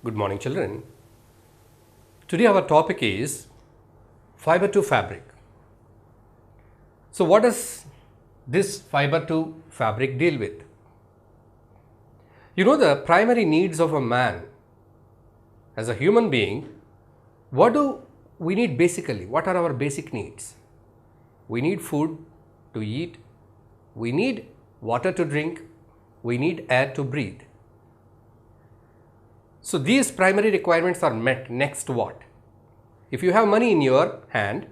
Good morning, children. Today our topic is fiber to fabric. So what does this fiber to fabric deal with? You know, the primary needs of a man as a human being, what do we need basically? What are our basic needs? We need food to eat, we need water to drink, we need air to breathe. So these primary requirements are met. Next what? If you have money in your hand,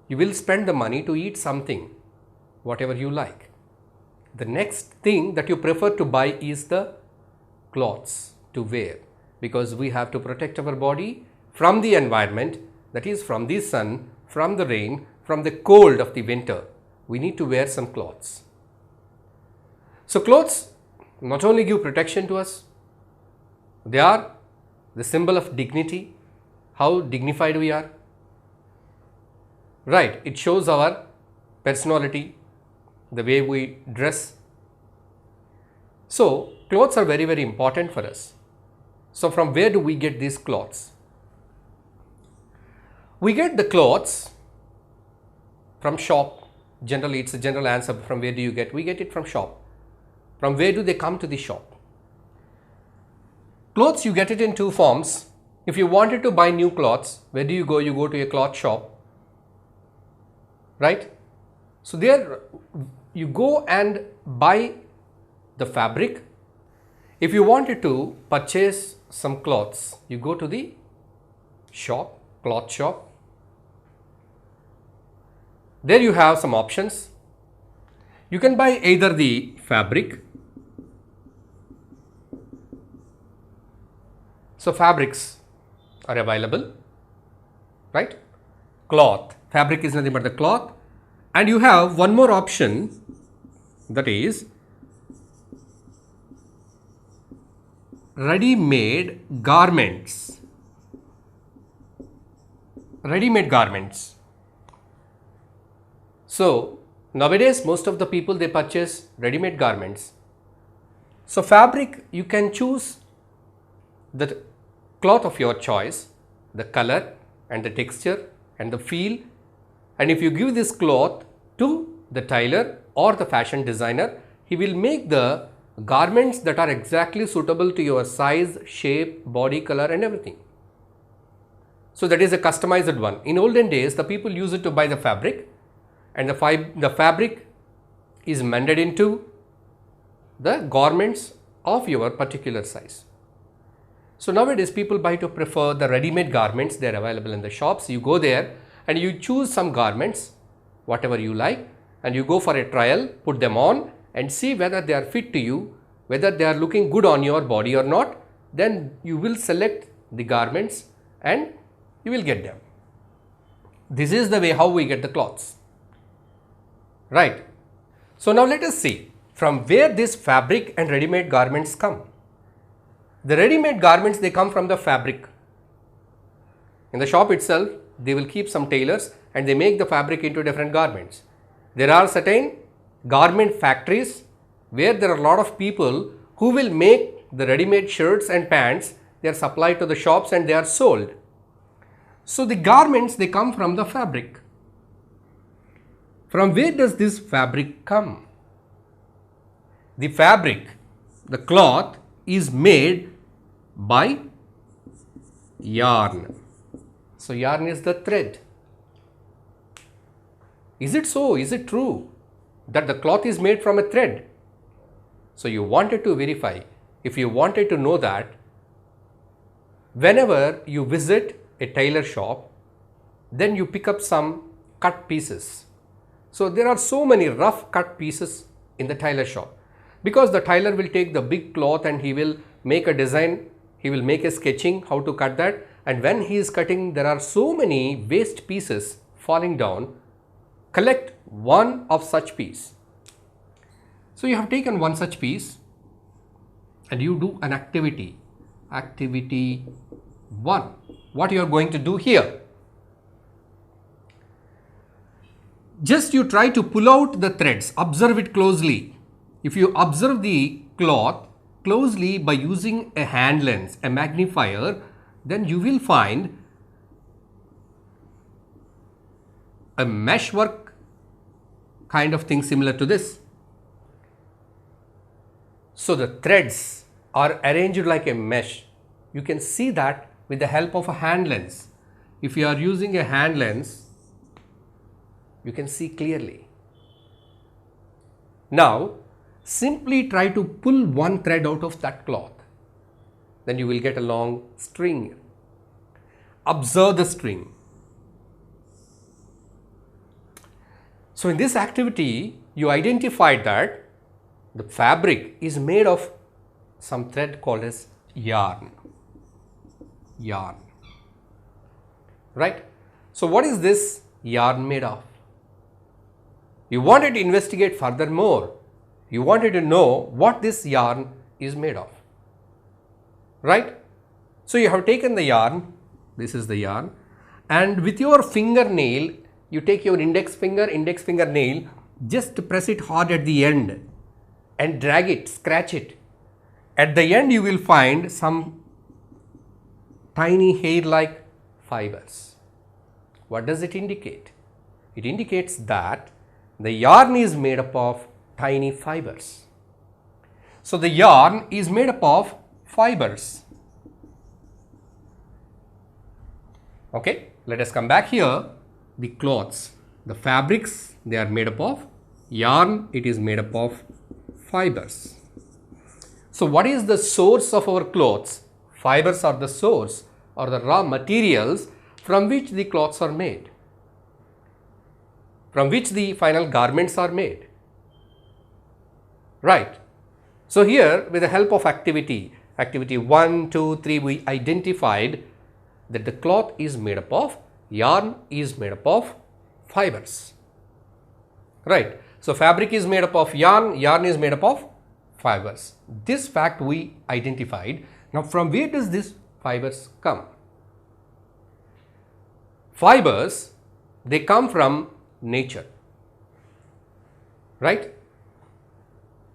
you will spend the money to eat something, whatever you like. The next thing that you prefer to buy is the clothes to wear, because we have to protect our body from the environment, that is from the sun, from the rain, from the cold of the winter. We need to wear some clothes. So clothes not only give protection to us, they are the symbol of dignity, how dignified we are. Right, it shows our personality, the way we dress. So clothes are very, very important for us. So from where do we get these clothes? We get the clothes from shop. Generally, it's a general answer. From where do you get? We get it from shop. From where do they come to the shop? Clothes, you get it in two forms. If you wanted to buy new clothes, where do you go? You go to a cloth shop, right? So there you go and buy the fabric. If you wanted to purchase some clothes, you go to the shop, cloth shop. There you have some options. You can buy either the fabric. So fabrics are available, right? Cloth, fabric is nothing but the cloth. And you have one more option, that is ready-made garments. Ready-made garments. So nowadays most of the people, they purchase ready-made garments. So fabric, you can choose the cloth of your choice, the color and the texture and the feel. And if you give this cloth to the tailor or the fashion designer, he will make the garments that are exactly suitable to your size, shape, body color and everything. So that is a customized one. In olden days, the people used it to buy the fabric, and the fabric is mended into the garments of your particular size. So nowadays people buy to prefer the ready-made garments. They are available in the shops. You go there and you choose some garments, whatever you like, and you go for a trial, put them on and see whether they are fit to you, whether they are looking good on your body or not. Then you will select the garments and you will get them. This is the way how we get the clothes, right? So now let us see from where this fabric and ready-made garments come. The ready-made garments, they come from the fabric. In the shop itself, they will keep some tailors and they make the fabric into different garments. There are certain garment factories where there are a lot of people who will make the ready-made shirts and pants. They are supplied to the shops and they are sold. So the garments, they come from the fabric. From where does this fabric come? The fabric, the cloth, is made by yarn. So yarn is the thread. Is it so? Is it true that the cloth is made from a thread? So you wanted to verify. If you wanted to know that, whenever you visit a tailor shop, then you pick up some cut pieces. So there are so many rough cut pieces in the tailor shop, because the tailor will take the big cloth and he will make a design, he will make a sketching how to cut that, and when he is cutting, there are so many waste pieces falling down. Collect one of such piece. So you have taken one such piece and you do an activity. Activity 1. What you are going to do here? Just you try to pull out the threads. Observe it closely. If you observe the cloth, closely by using a hand lens, a magnifier, then you will find a meshwork kind of thing similar to this. So the threads are arranged like a mesh. You can see that with the help of a hand lens. If you are using a hand lens, you can see clearly. Now, simply try to pull one thread out of that cloth. Then you will get a long string. Observe the string. So in this activity, you identified that the fabric is made of some thread called as yarn. Yarn. Right? So what is this yarn made of? You wanted to investigate furthermore. You wanted to know what this yarn is made of. Right? So you have taken the yarn, this is the yarn, and with your fingernail, you take your index finger nail, just press it hard at the end and drag it, scratch it. At the end you will find some tiny hair-like fibers. What does it indicate? It indicates that the yarn is made up of tiny fibers. So the yarn is made up of fibers. Okay, let us come back here. The cloths, the fabrics, they are made up of yarn, it is made up of fibers. So what is the source of our clothes? Fibers are the source or the raw materials from which the cloths are made, from which the final garments are made. Right. So here with the help of activity 1, 2, 3, we identified that the cloth is made up of yarn, is made up of fibers. Right. So fabric is made up of yarn, yarn is made up of fibers. This fact we identified. Now from where does this fibers come? Fibers, they come from nature. Right?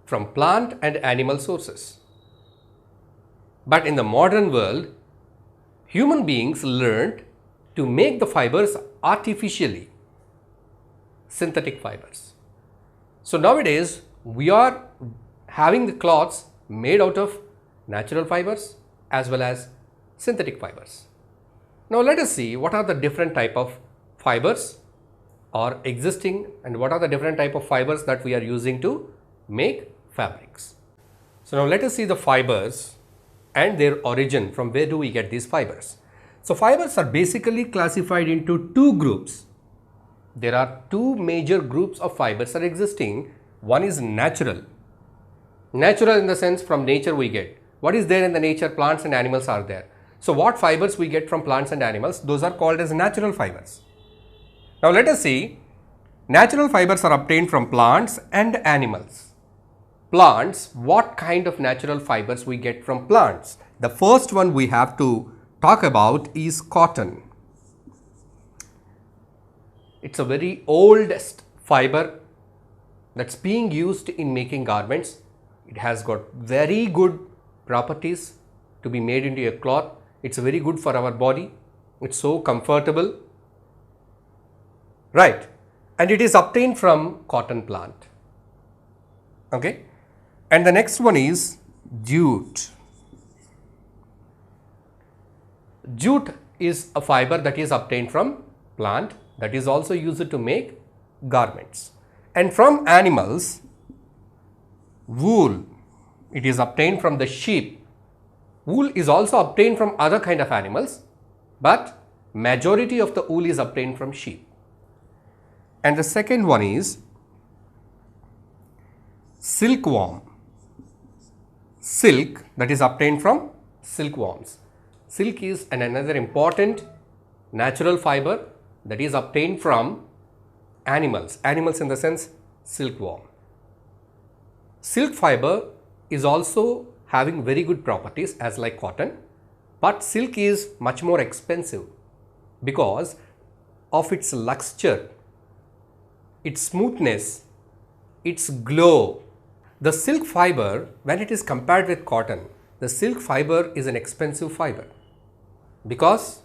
From plant and animal sources. But in the modern world, human beings learned to make the fibers artificially, synthetic fibers. So nowadays we are having the cloths made out of natural fibers as well as synthetic fibers. Now let us see what are the different type of fibers are existing and what are the different type of fibers that we are using to make fabrics. So now let us see the fibers and their origin. From where do we get these fibers? So fibers are basically classified into two groups. There are two major groups of fibers are existing. One is natural. Natural in the sense from nature we get. What is there in the nature? Plants and animals are there. So what fibers we get from plants and animals? Those are called as natural fibers. Now let us see. Natural fibers are obtained from plants and animals. Plants, what kind of natural fibers we get from plants? The first one we have to talk about is cotton. It's a very oldest fiber that's being used in making garments. It has got very good properties to be made into a cloth. It's very good for our body. It's so comfortable. Right. And it is obtained from cotton plant. Okay. And the next one is jute. Jute is a fiber that is obtained from plant that is also used to make garments. And from animals, wool, it is obtained from the sheep. Wool is also obtained from other kind of animals, but majority of the wool is obtained from sheep. And the second one is silkworm. Silk, that is obtained from silkworms. Silk is another important natural fiber that is obtained from animals. Animals in the sense silkworm. Silk fiber is also having very good properties as like cotton, but silk is much more expensive because of its luxure, its smoothness, its glow. The silk fiber, when it is compared with cotton, the silk fiber is an expensive fiber because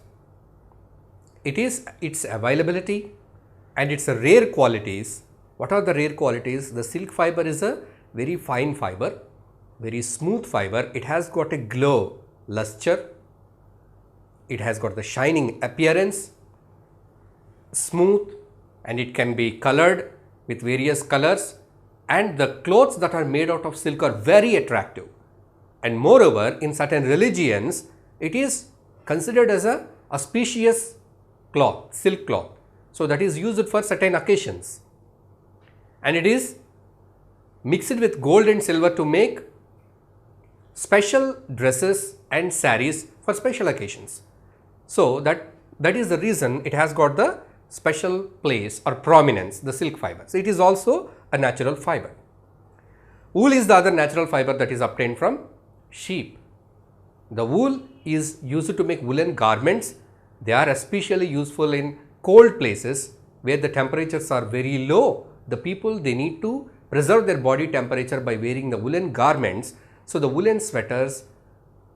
its availability and its rare qualities. What are the rare qualities? The silk fiber is a very fine fiber, very smooth fiber. It has got a glow, luster. It has got the shining appearance, smooth, and it can be colored with various colors, and the clothes that are made out of silk are very attractive. And moreover, in certain religions, it is considered as a auspicious cloth, silk cloth. So, that is used for certain occasions, and it is mixed with gold and silver to make special dresses and saris for special occasions. So, that is the reason it has got the special place or prominence, the silk fibers. It is also a natural fiber. Wool is the other natural fiber that is obtained from sheep. The wool is used to make woolen garments. They are especially useful in cold places where the temperatures are very low. The people, they need to preserve their body temperature by wearing the woolen garments. So, the woolen sweaters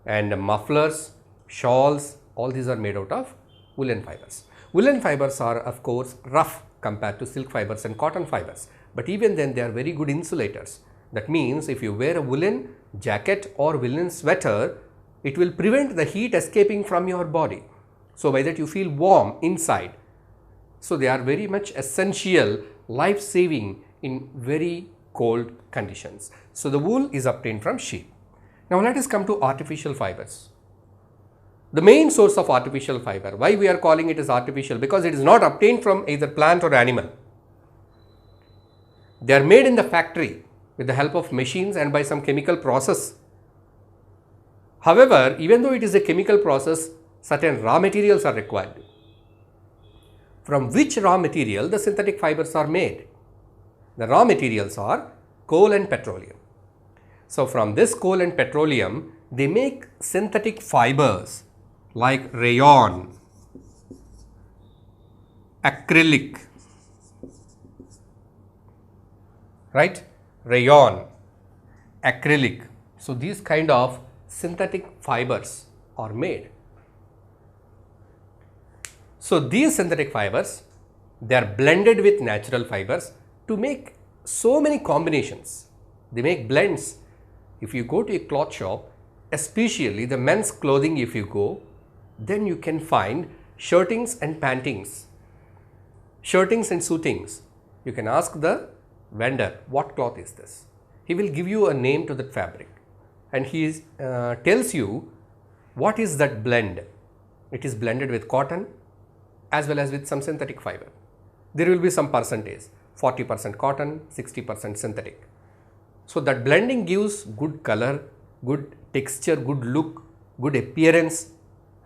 and mufflers, shawls, all these are made out of woolen fibers. Woolen fibers are of course rough compared to silk fibers and cotton fibers, but even then they are very good insulators. That means if you wear a woolen jacket or woolen sweater, it will prevent the heat escaping from your body. So, by that you feel warm inside. So, they are very much essential, life saving in very cold conditions. So, the wool is obtained from sheep. Now, let us come to artificial fibers. The main source of artificial fiber, why we are calling it as artificial? Because it is not obtained from either plant or animal. They are made in the factory with the help of machines and by some chemical process. However, even though it is a chemical process, certain raw materials are required. From which raw material the synthetic fibers are made? The raw materials are coal and petroleum. So, from this coal and petroleum, they make synthetic fibers like rayon, acrylic, right? Rayon, acrylic. So, these kind of synthetic fibers are made. So, these synthetic fibers, they are blended with natural fibers to make so many combinations. They make blends. If you go to a cloth shop, especially the men's clothing, if you go, then you can find shirtings and pantings, shirtings and suitings. You can ask the vendor, what cloth is this? He will give you a name to that fabric, and he tells you what is that blend. It is blended with cotton as well as with some synthetic fiber. There will be some percentage, 40% cotton, 60% synthetic. So, that blending gives good color, good texture, good look, good appearance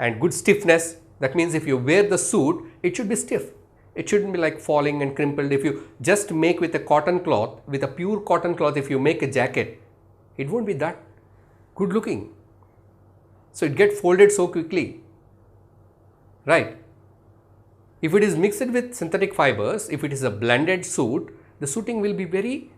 and good stiffness. That means if you wear the suit, it should be stiff. It shouldn't be like falling and crimpled. If you just make with a cotton cloth, with a pure cotton cloth, if you make a jacket, it won't be that good looking. So, it gets folded so quickly, right? If it is mixed with synthetic fibers, if it is a blended suit, the suiting will be very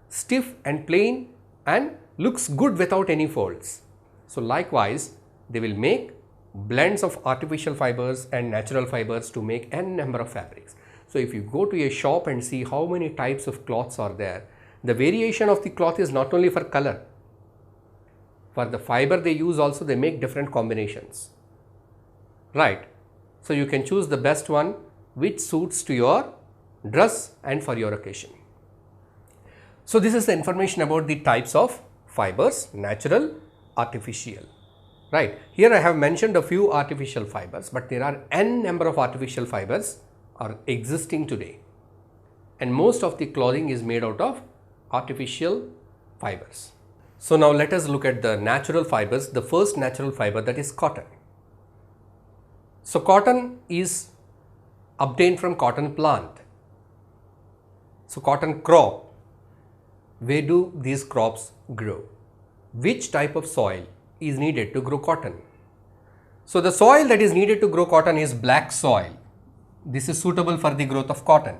stiff and plain and looks good without any folds. So, likewise, they will make blends of artificial fibers and natural fibers to make n number of fabrics. So, if you go to a shop and see how many types of cloths are there, the variation of the cloth is not only for color. For the fiber they use also, they make different combinations, right? So, you can choose the best one which suits to your dress and for your occasion. So, this is the information about the types of fibers, natural, artificial, right. Here I have mentioned a few artificial fibers, but there are n number of artificial fibers are existing today, and most of the clothing is made out of artificial fibers. So, now let us look at the natural fibers. The first natural fiber, that is cotton. So, cotton is obtained from cotton plant. So, cotton crop. Where do these crops grow? Which type of soil is needed to grow cotton? So, the soil that is needed to grow cotton is black soil. This is suitable for the growth of cotton.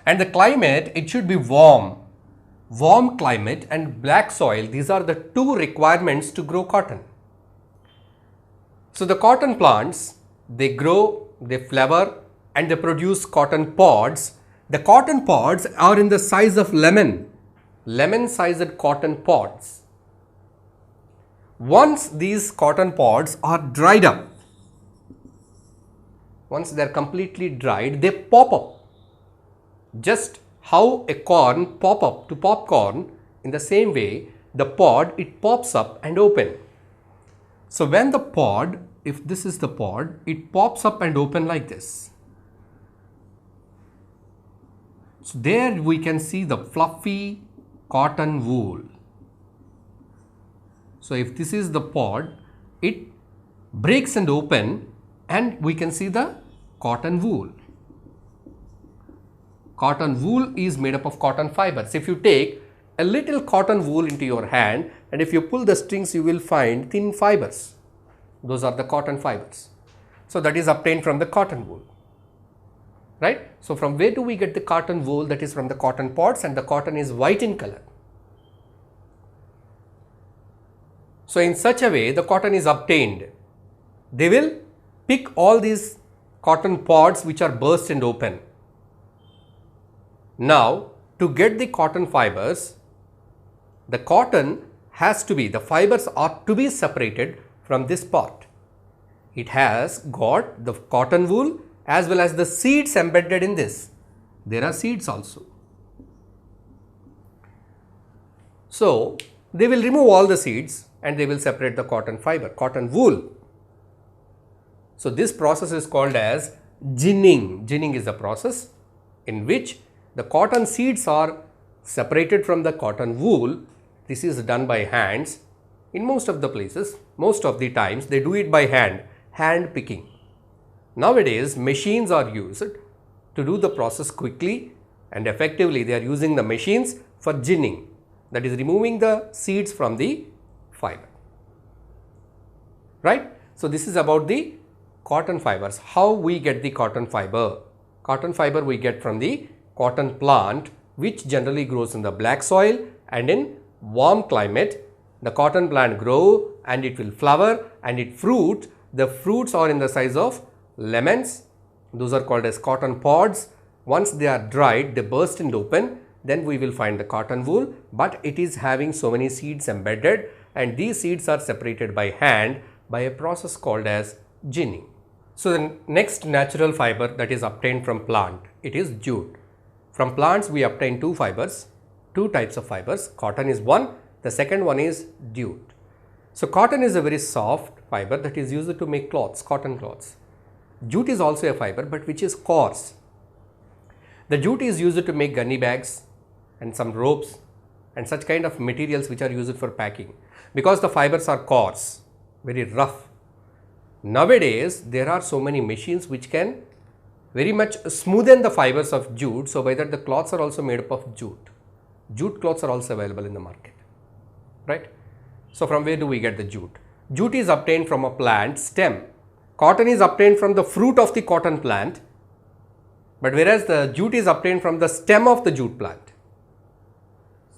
And the climate, it should be warm, warm climate and black soil, these are the two requirements to grow cotton. So the cotton plants, they grow, they flower and they produce cotton pods. The cotton pods are in the size of lemon sized cotton pods. Once these cotton pods are dried up, once they are completely dried, they pop up. Just how a corn pop up to popcorn, in the same way the pod, it pops up and open. So when the pod, if this is the pod, it pops up and open like this. So there we can see the fluffy cotton wool. So if this is the pod, it breaks and open and we can see the cotton wool. Cotton wool is made up of cotton fibers. If you take a little cotton wool into your hand and if you pull the strings, you will find thin fibers. Those are the cotton fibers. So that is obtained from the cotton wool, right? So from where do we get the cotton wool? That is from the cotton pods, and the cotton is white in color. So in such a way the cotton is obtained. They will pick all these cotton pods which are burst and open. Now to get the cotton fibers, the cotton has to be, the fibers are to be separated from this part. It has got the cotton wool as well as the seeds embedded in this. There are seeds also. So they will remove all the seeds and they will separate the cotton fiber, cotton wool. So this process is called as ginning. Ginning is the process in which the cotton seeds are separated from the cotton wool. This is done by hands. In most of the places, most of the times they do it by hand picking. Nowadays machines are used to do the process quickly and effectively. They are using the machines for ginning, that is removing the seeds from the fiber, right? So this is about the cotton fibers. How we get the cotton fiber? Cotton fiber we get from the cotton plant, which generally grows in the black soil and in warm climate. The cotton plant grow and it will flower and it fruit. The fruits are in the size of lemons. Those are called as cotton pods. Once they are dried, they burst and open. Then we will find the cotton wool, but it is having so many seeds embedded, and these seeds are separated by hand by a process called as ginning. So the next natural fiber that is obtained from plant, it is jute. From plants we obtain two fibers, two types of fibers. Cotton is one, the second one is jute. So cotton is a very soft fiber that is used to make cloths, cotton cloths. Jute is also a fiber, but which is coarse. The jute is used to make gunny bags and some ropes and such kind of materials which are used for packing, because the fibers are coarse, very rough. Nowadays there are so many machines which can very much smoothen the fibers of jute, so by that the cloths are also made up of jute. Jute cloths are also available in the market, right? So from where do we get the jute? Jute is obtained from a plant stem. Cotton is obtained from the fruit of the cotton plant, but whereas the jute is obtained from the stem of the jute plant.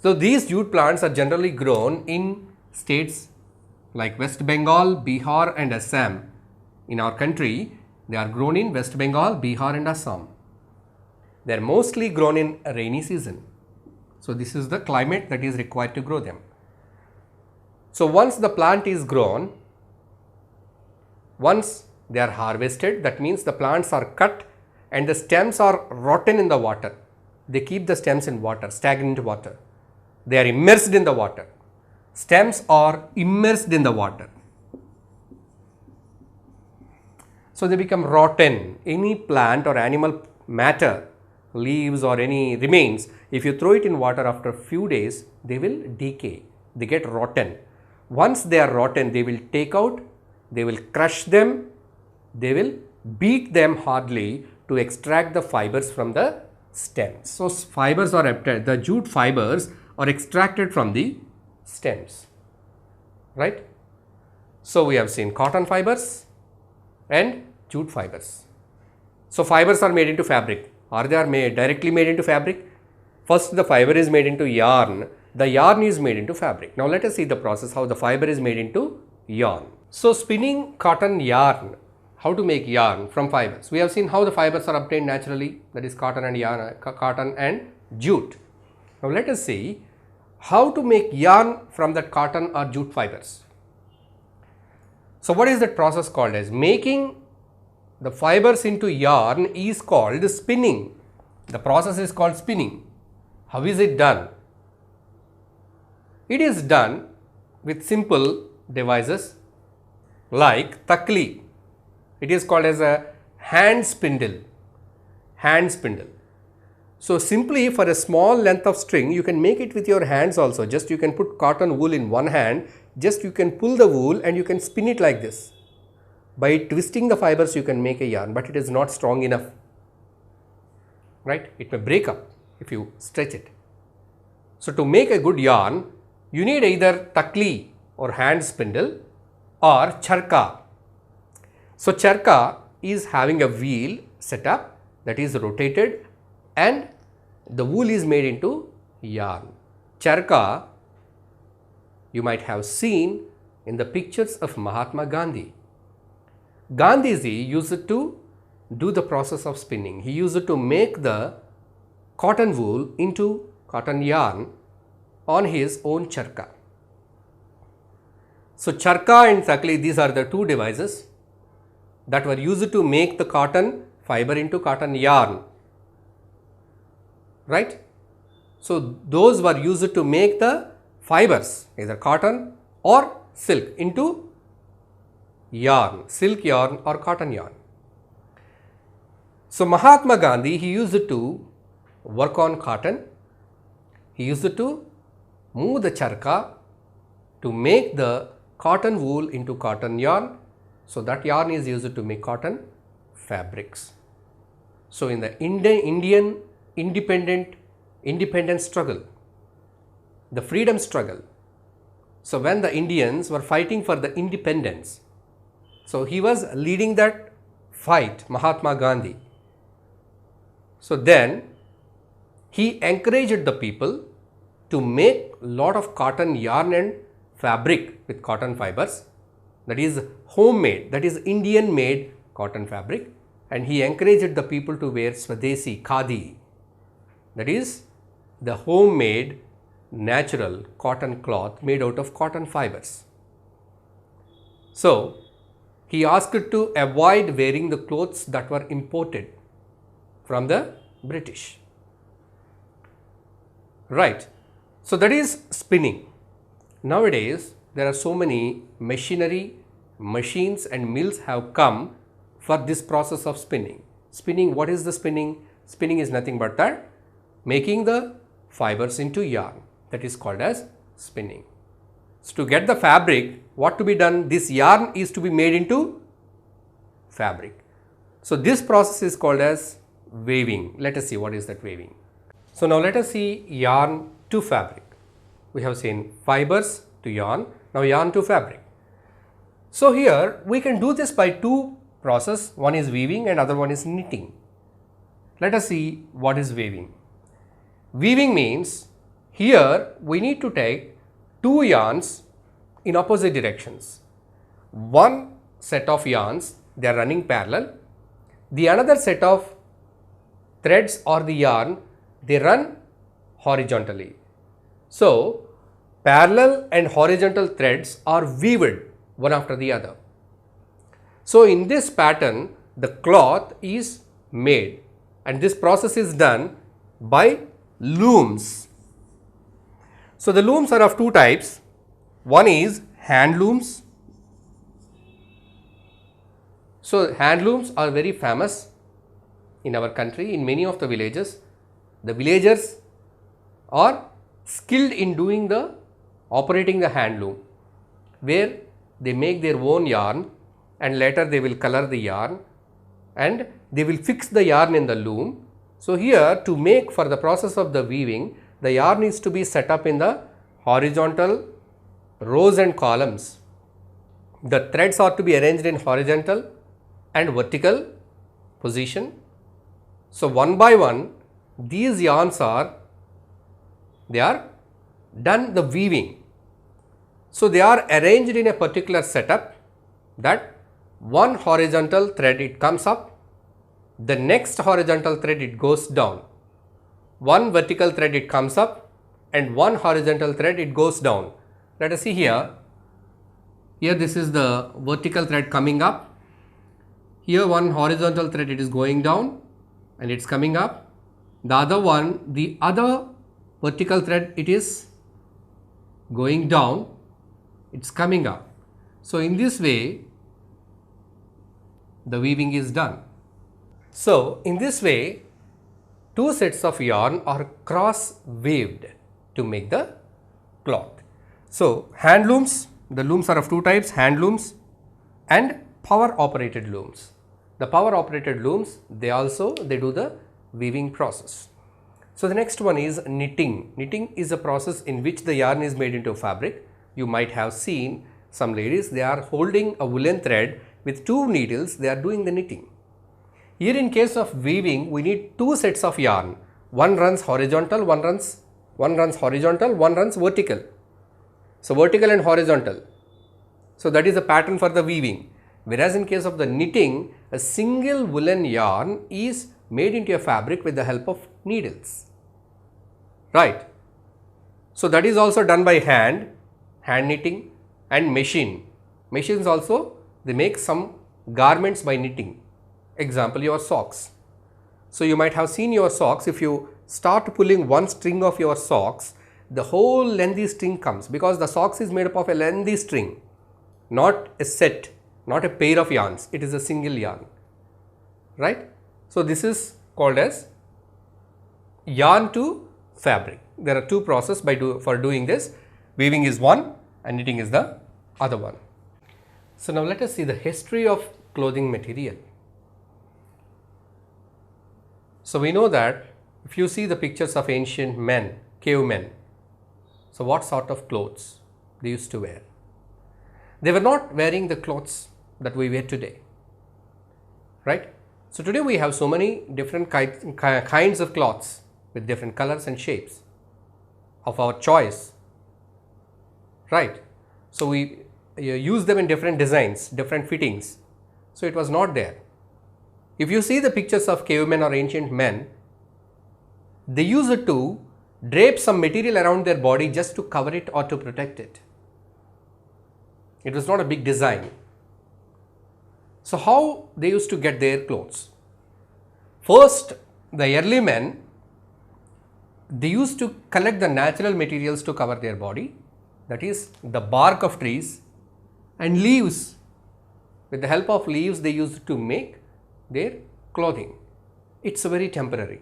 So these jute plants are generally grown in states like West Bengal, Bihar and Assam. In our country, they are grown in West Bengal, Bihar and Assam. They are mostly grown in a rainy season. So this is the climate that is required to grow them. So once the plant is grown, once they are harvested, that means the plants are cut and the stems are rotten in the water. They keep the stems in water, stagnant water. They are immersed in the water. Stems are immersed in the water. So they become rotten. Any plant or animal matter, leaves or any remains, if you throw it in water after a few days, they will decay. They get rotten. Once they are rotten, they will take out, they will crush them, they will beat them hardly to extract the fibers from the stems. So fibers are obtained, the jute fibers are extracted from the stems, right? So we have seen cotton fibers and jute fibers. So fibers are made into fabric. Are they directly made into fabric? First the fiber is made into yarn, the yarn is made into fabric. Now let us see the process how the fiber is made into yarn. So spinning cotton yarn, how to make yarn from fibers. We have seen how the fibers are obtained naturally, that is cotton and yarn, cotton and jute. Now let us see how to make yarn from that cotton or jute fibers. So what is that process called as? Making the fibers into yarn is called spinning. The process is called spinning. How is it done? It is done with simple devices like takli. It is called as a hand spindle. Hand spindle. So simply for a small length of string, you can make it with your hands also. Just you can put cotton wool in one hand, just you can pull the wool and you can spin it like this. By twisting the fibers, you can make a yarn, but it is not strong enough, right? It may break up if you stretch it. So to make a good yarn, you need either takli or hand spindle or charka. So charka is having a wheel set up that is rotated and the wool is made into yarn. Charka you might have seen in the pictures of Mahatma Gandhi. Gandhiji used to do the process of spinning. He used to make the cotton wool into cotton yarn on his own charka. So charka and takli, these are the two devices that were used to make the cotton fiber into cotton yarn, right? So those were used to make the fibers, either cotton or silk, into yarn, silk yarn or cotton yarn. So Mahatma Gandhi, he used to work on cotton. He used to move the charka to make the cotton wool into cotton yarn. So that yarn is used to make cotton fabrics. So in the Indian independence struggle, the freedom struggle, so when the Indians were fighting for the independence, so he was leading that fight, Mahatma Gandhi. So then he encouraged the people to make lot of cotton yarn and fabric with cotton fibers, that is homemade, that is Indian made cotton fabric, and he encouraged the people to wear Swadeshi khadi, that is the homemade natural cotton cloth made out of cotton fibers. So he asked to avoid wearing the clothes that were imported from the British, right? So that is spinning. Nowadays there are so many machinery, machines and mills have come for this process of spinning. Spinning, what is the spinning? Spinning is nothing but that making the fibers into yarn, that is called as spinning. So to get the fabric, what to be done? This yarn is to be made into fabric. So this process is called as weaving. Let us see what is that weaving. So now let us see yarn to fabric. We have seen fibers to yarn, now yarn to fabric. So here we can do this by two processes, one is weaving and other one is knitting. Let us see what is weaving. Weaving means here we need to take two yarns in opposite directions. One set of yarns, they are running parallel. The another set of threads or the yarn, they run horizontally. So parallel and horizontal threads are weaved one after the other. So in this pattern, the cloth is made, and this process is done by looms. So the looms are of two types. One is hand looms. So hand looms are very famous in our country. In many of the villages, the villagers are skilled in doing the operating the hand loom, where they make their own yarn and later they will color the yarn and they will fix the yarn in the loom. So here to make for the process of the weaving, the yarn is to be set up in the horizontal rows and columns. The threads are to be arranged in horizontal and vertical position. So one by one these yarns are they are done the weaving. So, they are arranged in a particular setup that one horizontal thread it comes up, the next horizontal thread it goes down, one vertical thread it comes up and one horizontal thread it goes down. Let us see here. Here this is the vertical thread coming up. Here one horizontal thread it is going down and it's coming up. The other one, the other vertical thread it is going down, it's coming up. So, in this way the weaving is done. So, in this way two sets of yarn are cross weaved to make the cloth. So, hand looms, the looms are of two types, hand looms and power operated looms. The power operated looms, they do the weaving process. So, the next one is knitting. Knitting is a process in which the yarn is made into fabric. You might have seen some ladies, they are holding a woolen thread with two needles, they are doing the knitting. Here in case of weaving, we need two sets of yarn. One runs horizontal, one runs vertical. So, vertical and horizontal. So, that is the pattern for the weaving. Whereas, in case of the knitting, a single woolen yarn is made into a fabric with the help of needles. Right. So, that is also done by hand knitting and machine. Machines also, they make some garments by knitting. Example, your socks. So, you might have seen your socks. If you start pulling one string of your socks, the whole lengthy string comes because the socks is made up of a lengthy string, not a set, not a pair of yarns. It is a single yarn, right? So, this is called as yarn to fabric. There are two processes for doing this. Weaving is one and knitting is the other one. So, now let us see the history of clothing material. So, we know that if you see the pictures of ancient men, cavemen, so what sort of clothes they used to wear? They were not wearing the clothes that we wear today, right? So, today we have so many different kinds of cloths with different colors and shapes of our choice, right? So, we use them in different designs, different fittings. So, it was not there. If you see the pictures of cavemen or ancient men, they used to drape some material around their body just to cover it or to protect it. It was not a big design. So, how they used to get their clothes? First, the early men, they used to collect the natural materials to cover their body, that is the bark of trees and leaves. With the help of leaves, they used to make their clothing. It's very temporary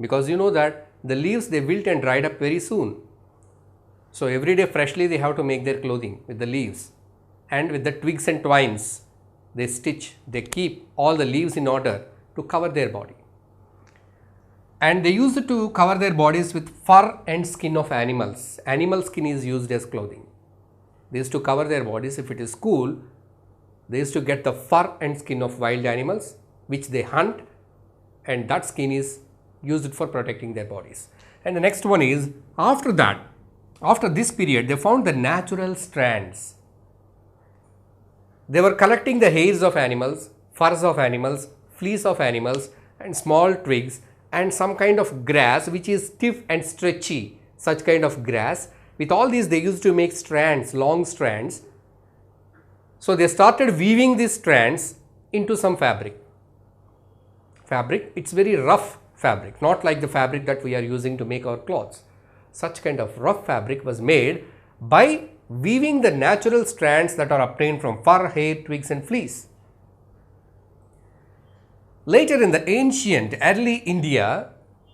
because you know that the leaves, they wilt and dried up very soon. So, every day freshly they have to make their clothing with the leaves, and with the twigs and twines they stitch, they keep all the leaves in order to cover their body. And they used to cover their bodies with fur and skin of animals. Animal skin is used as clothing. They used to cover their bodies. If it is cool, they used to get the fur and skin of wild animals which they hunt, and that skin is used for protecting their bodies. And the next one is, after that, after this period, they found the natural strands. They were collecting the hairs of animals, furs of animals, fleece of animals and small twigs and some kind of grass which is stiff and stretchy, such kind of grass. With all these they used to make strands, long strands. So, they started weaving these strands into some fabric. It's very rough fabric, not like the fabric that we are using to make our clothes. Such kind of rough fabric was made by weaving the natural strands that are obtained from fur, hair, twigs and fleece. Later in the ancient early India,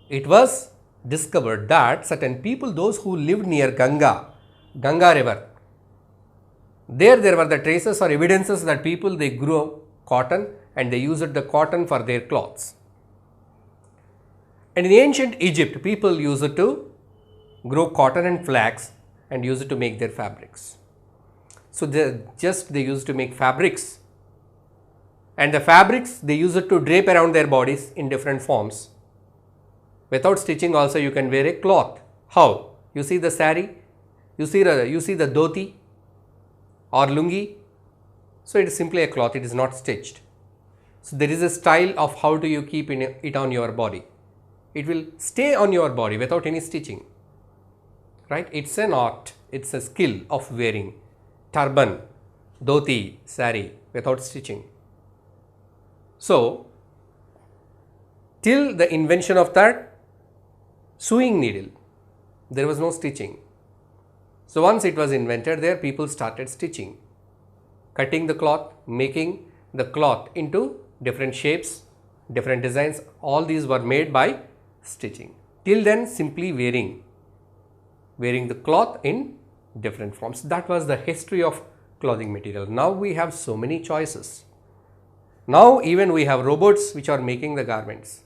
it was discovered that certain people, those who lived near Ganga river, there were the traces or evidences that people, they grew cotton and they used the cotton for their clothes. And in ancient Egypt, people used to grow cotton and flax and use it to make their fabrics. So, they used to make fabrics, and the fabrics they use it to drape around their bodies in different forms. Without stitching also you can wear a cloth. How? You see the sari, you see the dhoti or lungi. So it is simply a cloth, it is not stitched. So there is a style of how do you keep it on your body. It will stay on your body without any stitching, right? It's an art, it's a skill of wearing turban, dhoti, sari without stitching. So till the invention of that sewing needle, there was no stitching. So once it was invented, there people started stitching, cutting the cloth, making the cloth into different shapes, different designs. All these were made by stitching. Till then, simply wearing the cloth in different forms. That was the history of clothing material. Now we have so many choices. Now even we have robots which are making the garments.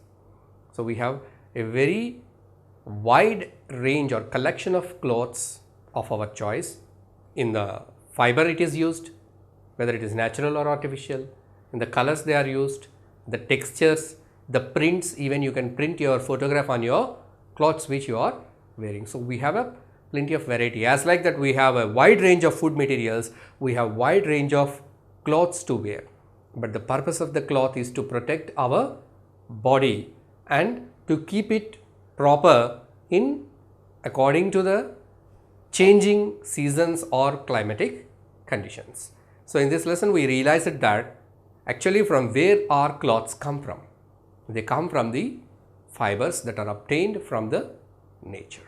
So we have a very wide range or collection of clothes of our choice. In the fiber it is used, whether it is natural or artificial, in the colors they are used, the textures, the prints, even you can print your photograph on your clothes which you are wearing. So we have a plenty of variety. As like that, we have a wide range of food materials, we have wide range of clothes to wear. But the purpose of the cloth is to protect our body and to keep it proper in according to the changing seasons or climatic conditions. So in this lesson we realized that actually from where our clothes come from. They come from the fibers that are obtained from the nature.